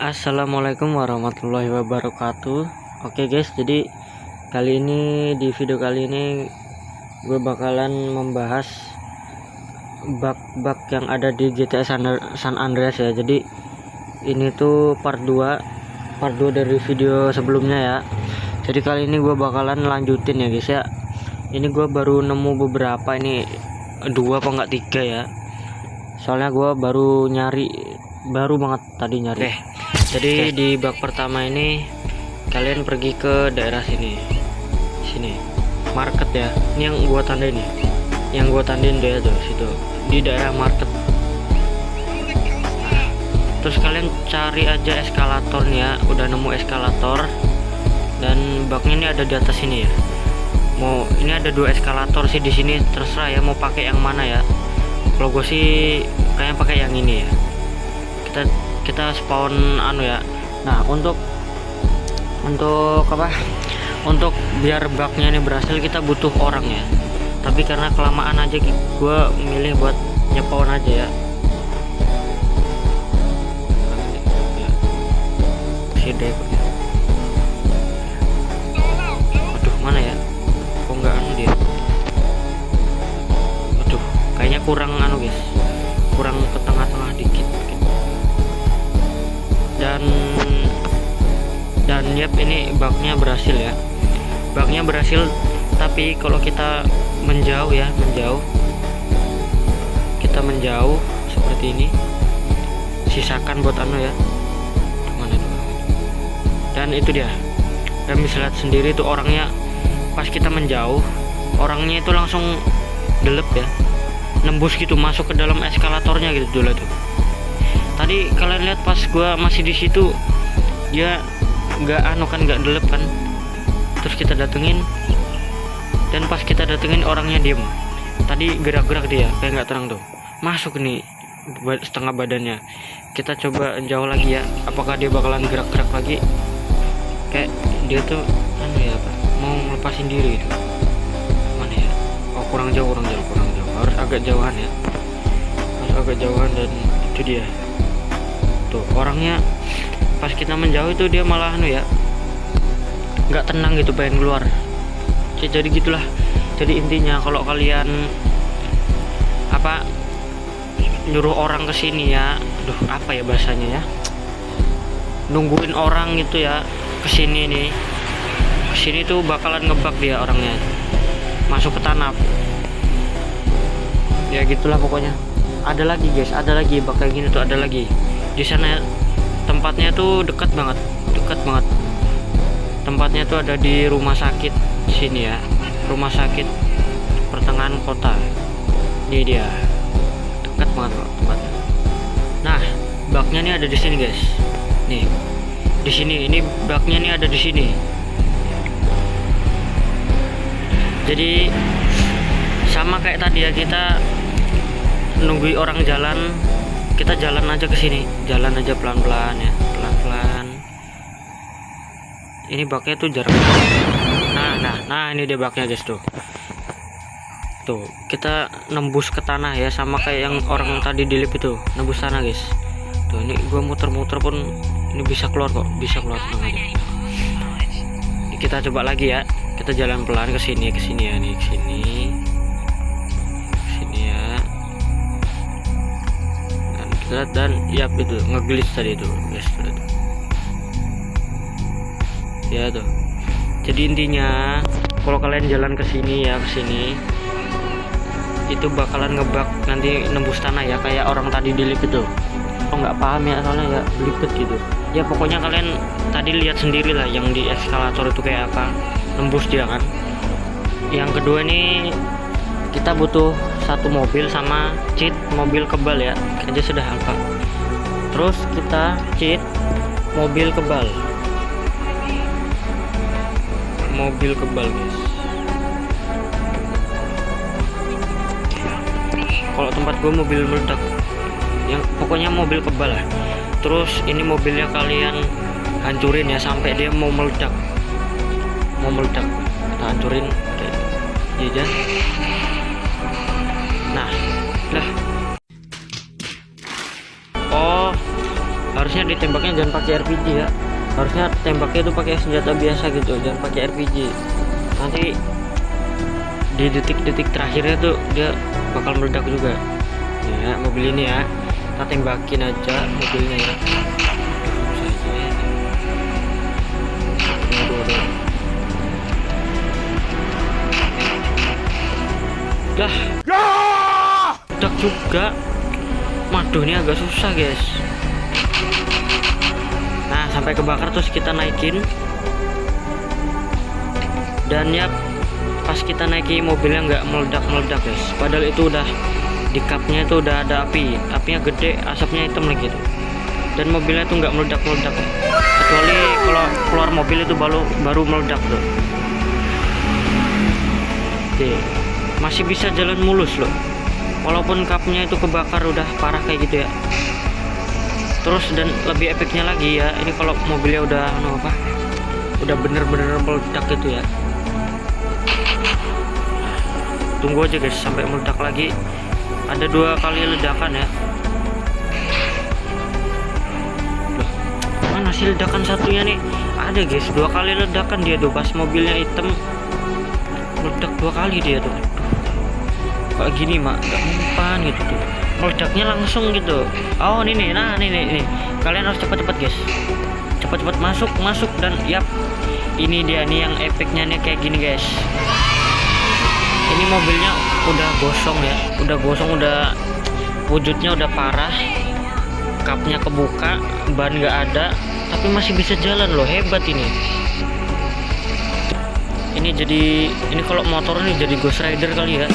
Assalamualaikum warahmatullahi wabarakatuh. Oke guys, jadi di video kali ini gue bakalan membahas bug-bug yang ada di GTA San Andreas ya. Jadi ini tuh part 2 dari video sebelumnya ya. Jadi kali ini gue bakalan lanjutin ya guys ya. Ini gue baru nemu beberapa, ini 2 apa enggak 3 ya. Soalnya gue baru banget tadi nyari. Jadi di bug pertama ini kalian pergi ke daerah sini market ya. Ini yang gua tandain nih, dia tuh situ di daerah market. Terus kalian cari aja eskalator nih ya. Udah nemu eskalator dan bugnya ini ada di atas sini ya. Ini ada 2 eskalator sih di sini, terserah ya mau pakai yang mana ya. Kalau gue sih kayaknya pakai yang ini ya. Kita spawn ya. Nah, untuk biar bugnya ini berhasil kita butuh orang ya. Tapi karena kelamaan aja gue milih buat nyepawn aja ya. Aduh, mana ya? Kok nggak dia? Aduh, kayaknya kurang guys. Kurang ke tengah-tengah dikit. Dan yap, ini bugnya berhasil ya. Tapi kalau kita menjauh seperti ini, sisakan buat ya. Mana dulu. Dan itu dia. Dan bisa lihat sendiri tuh orangnya pas kita menjauh, orangnya itu langsung delep ya. Nembus gitu masuk ke dalam eskalatornya gitu dulu tuh. Tadi kalian lihat pas gua masih di situ, dia nggak delep kan. Terus kita datengin, dan pas kita datengin orangnya diem. Tadi gerak-gerak dia kayak nggak tenang tuh, masuk nih setengah badannya. Kita coba jauh lagi ya, apakah dia bakalan gerak-gerak lagi. Kayak dia tuh mau ngelepasin diri itu. Mana ya? Oh, kurang jauh, harus agak jauhan ya, dan itu dia tuh orangnya. Pas kita menjauh itu dia malah nggak tenang gitu, pengen keluar. Jadi gitulah. Jadi intinya kalau kalian nyuruh orang ke sini ya, apa ya bahasanya ya, nungguin orang gitu ya ke sini tuh bakalan ngebug dia orangnya, masuk ke tanah ya. Gitulah pokoknya. Ada lagi guys, bug kayak gini tuh ada lagi di sana. Tempatnya tuh dekat banget. Tempatnya tuh ada di rumah sakit sini ya, rumah sakit pertengahan kota. Ini dia, dekat banget kok tempatnya. Nah, bugnya nih ada di sini guys. Nih, di sini. Ini bugnya nih ada di sini. Jadi sama kayak tadi ya, kita nunggu orang jalan, kita jalan aja ke sini, jalan aja pelan-pelan ya, pelan-pelan. Ini bugnya tuh jarang. Nah ini dia bugnya guys tuh kita nembus ke tanah ya, sama kayak yang orang tadi di lift itu, nembus tanah guys. Tuh ini gua muter-muter pun ini bisa keluar kok, tenang aja. Ini kita coba lagi ya, kita jalan pelan ke sini ya, nih ke sini ya. Dan ya itu ngeglitch tadi itu guys ya tuh. Jadi intinya kalau kalian jalan ke sini itu bakalan ngebug nanti nembus tanah ya, kayak orang tadi di lift itu. Kalau nggak paham ya, soalnya ya belibet gitu ya. Pokoknya kalian tadi lihat sendiri lah yang di eskalator itu kayak apa, nembus dia kan. Yang kedua ini kita butuh 1 mobil sama cheat mobil kebal ya, aja sudah hafal. Terus kita cheat mobil kebal guys. Kalau tempat gue mobil meledak, yang pokoknya mobil kebal lah. Terus ini mobilnya kalian hancurin ya sampai dia mau meledak. Kita hancurin kayak jajan. Nah, harus harusnya ditembaknya jangan pakai RPG ya, harusnya tembaknya itu pakai senjata biasa gitu, jangan pakai RPG. Nanti di detik-detik terakhirnya tuh dia bakal meledak juga ya. Mobil ini ya, kita tembakin aja mobilnya ya. Dah meledak juga. Waduh, ini agak susah guys. Nah, sampai kebakar terus kita naikin. Dan ya pas kita naiki mobilnya nggak meledak guys, padahal itu udah di cupnya itu udah ada apinya gede, asapnya hitam lagi gitu. Dan mobilnya itu nggak meledak kecuali kalau keluar mobil itu baru meledak tuh. Oke, masih bisa jalan mulus loh walaupun cupnya itu kebakar udah parah kayak gitu ya. Terus dan lebih epicnya lagi ya, ini kalau mobilnya udah udah bener-bener meledak gitu ya. Tunggu aja guys sampai meledak lagi. Ada 2 kali ledakan ya. Loh, mana sih ledakan satunya nih? Ada guys, 2 kali ledakan dia tuh pas mobilnya hitam, meledak 2 kali dia tuh. Kayak gini mak, gak mempan gitu tuh, meledaknya langsung gitu. Oh ini nih, nah ini kalian harus cepet-cepet guys, cepet-cepet masuk dan yap, ini dia nih yang efeknya nih kayak gini guys. Ini mobilnya udah gosong, udah wujudnya udah parah, kapnya kebuka, ban nggak ada, tapi masih bisa jalan loh, hebat ini. Ini kalau motor ini jadi Ghost Rider kali ya.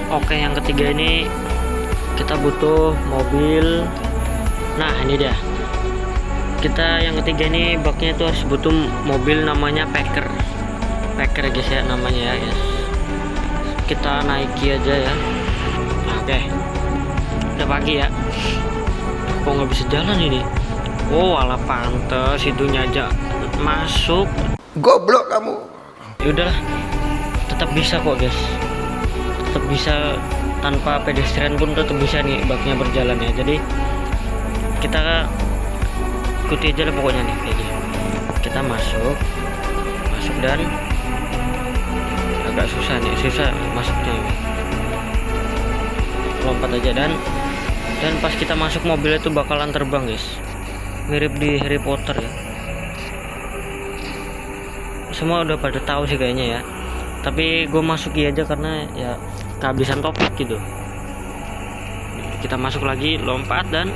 Oke, yang ketiga ini kita butuh mobil. Nah ini dia, kita yang ketiga ini baknya itu harus butuh mobil namanya Packer guys ya namanya ya guys. Kita naiki aja ya. Nah, oke, udah pagi ya, kok nggak bisa jalan ini. Oh alah, pantes itunya aja masuk, goblok kamu. Yaudah, tetap bisa kok guys, tetap bisa tanpa pedestrian pun tetap bisa nih baknya berjalan ya. Jadi kita ikuti aja lah pokoknya nih kayak gini. Kita masuk dan agak susah masuknya. Lompat aja dan pas kita masuk mobil itu bakalan terbang guys, mirip di Harry Potter ya. Semua udah pada tahu sih kayaknya ya, tapi gue masuki aja karena ya kehabisan topik gitu. Kita masuk lagi, lompat, dan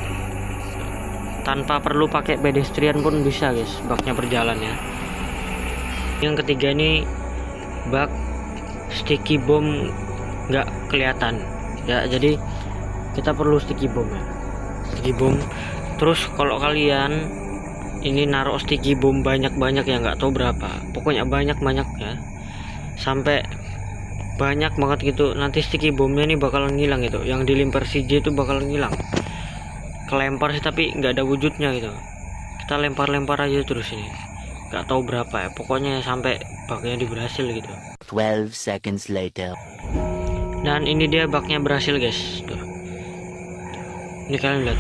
tanpa perlu pakai pedestrian pun bisa guys baknya berjalan ya. Yang ketiga ini bak sticky bomb nggak kelihatan ya, jadi kita perlu sticky bomb ya, sticky bomb. Terus kalau kalian ini naruh sticky bomb banyak-banyak ya, nggak tahu berapa, pokoknya banyak-banyak ya, sampai banyak banget gitu, nanti sticky bombnya ini bakalan ngilang gitu. Yang dilempar CJ itu bakalan ngilang, kelempar sih tapi nggak ada wujudnya gitu. Kita lempar-lempar aja terus ini, nggak tahu berapa ya, pokoknya sampai baknya berhasil gitu. 12 seconds later. Dan ini dia baknya berhasil guys tuh. Ini kalian lihat.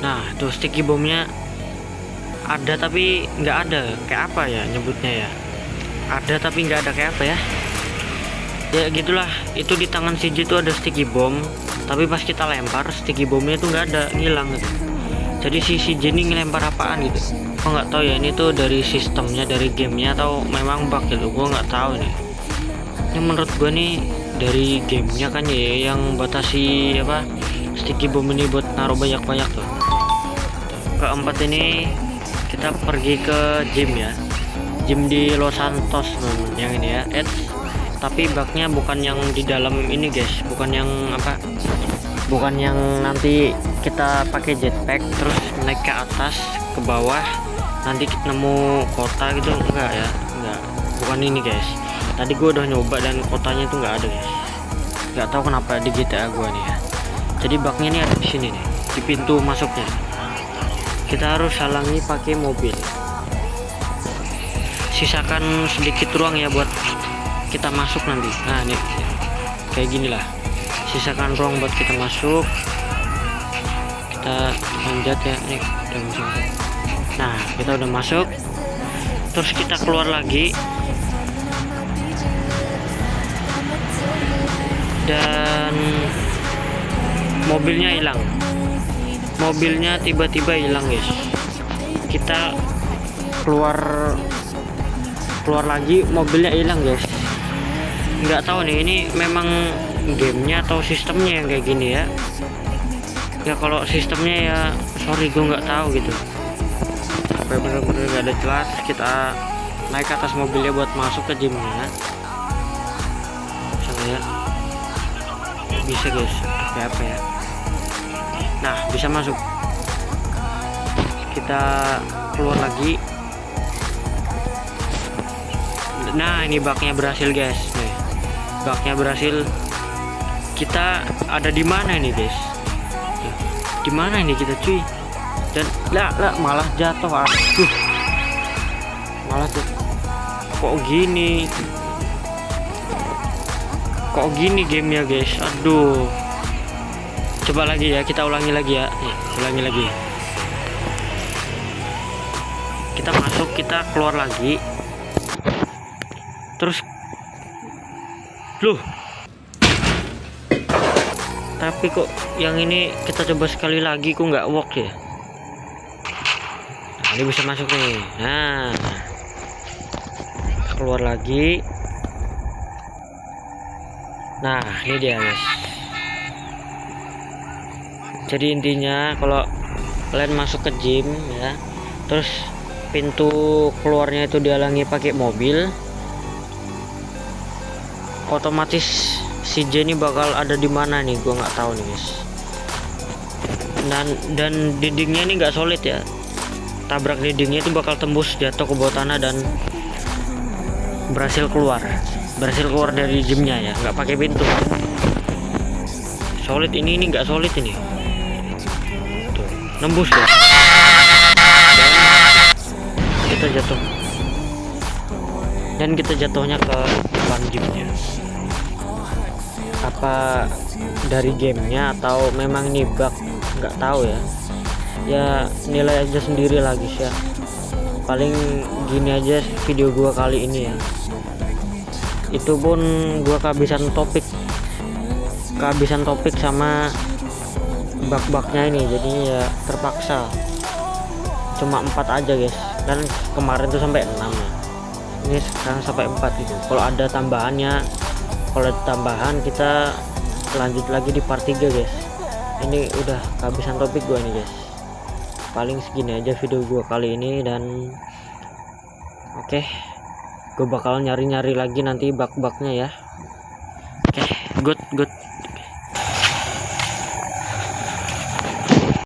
Nah tuh sticky bomnya ada tapi nggak ada, kayak apa ya nyebutnya ya, ada tapi nggak ada kayak apa ya, ya gitulah. Itu di tangan CJ itu ada sticky bomb, tapi pas kita lempar sticky bomnya itu nggak ada, ngilang gitu. Jadi si CJ ini ngelempar apaan gitu, gua nggak tahu ya, ini tuh dari sistemnya, dari gamenya, atau memang bug gitu, gua nggak tahu nih. Ini menurut gua nih dari gamenya kan ya, yang batasi apa sticky bomb ini buat naruh banyak-banyak tuh. Keempat ini kita pergi ke gym ya, gym di Los Santos yang ini ya, tapi baknya bukan yang di dalam ini guys, bukan yang nanti kita pakai jetpack terus naik ke atas ke bawah nanti nemu kota gitu, enggak ya, enggak, bukan ini guys. Tadi gue udah nyoba dan kotanya itu nggak ada guys, nggak tahu kenapa di GTA gua nih ya. Jadi baknya ini ada di sini nih, di pintu masuknya. Kita harus halangi pakai mobil, sisakan sedikit ruang ya buat kita masuk nanti. Nah ini kayak gini lah, sisakan ruang buat kita masuk. kita lanjut ya. Nih udah masuk. Nah kita udah masuk, terus kita keluar lagi dan mobilnya hilang. Mobilnya tiba-tiba hilang guys. Kita keluar lagi, mobilnya hilang guys. Nggak tahu nih ini memang gamenya atau sistemnya yang kayak gini ya. Ya kalau sistemnya ya sorry gue nggak tahu gitu. Sampai bener-bener nggak ada jelas. Kita naik ke atas mobilnya buat masuk ke gymnya. Misalnya bisa guys, kayak apa ya. Nah bisa masuk. Kita keluar lagi. Nah ini bugnya berhasil guys. Nih bugnya berhasil. Kita ada di mana ini guys? Di mana ini kita cuy? Dan lah malah jatuh. Aduh, malah tuh kok gini gamenya guys. Aduh, coba lagi ya, kita ulangi lagi ya. Nih, ulangi lagi. Kita masuk, kita keluar lagi, terus loh, tapi kok yang ini kita coba sekali lagi kok nggak work ya. Nah, ini bisa masuk nih. Nah keluar lagi. Nah ini dia guys. Jadi intinya kalau kalian masuk ke gym ya, terus pintu keluarnya itu dihalangi pakai mobil, otomatis si J ini bakal ada di mana nih, gua nggak tahu nih guys. Dan dindingnya ini nggak solid ya, tabrak dindingnya itu bakal tembus jatuh ke bawah tanah dan berhasil keluar dari gymnya ya, nggak pakai pintu. Solid ini nggak solid ini. Tuh, nembus ya. Dan kita jatuhnya ke depan gymnya. Apa dari gamenya atau memang ini bug, nggak tahu ya. Ya nilai aja sendiri lagi sih ya. Paling gini aja video gua kali ini ya. Itu pun gua kehabisan topik sama bug-bugnya ini, jadi ya terpaksa cuma 4 aja guys. Dan kemarin tuh sampai 6 ya. Ini sekarang sampai 4 gitu. Kalau ada tambahannya, kalau ada tambahan kita lanjut lagi di part 3 guys. Ini udah kehabisan topik gua nih guys. Paling segini aja video gua kali ini, dan oke, gue bakal nyari-nyari lagi nanti bug-bugnya ya. Oke, good.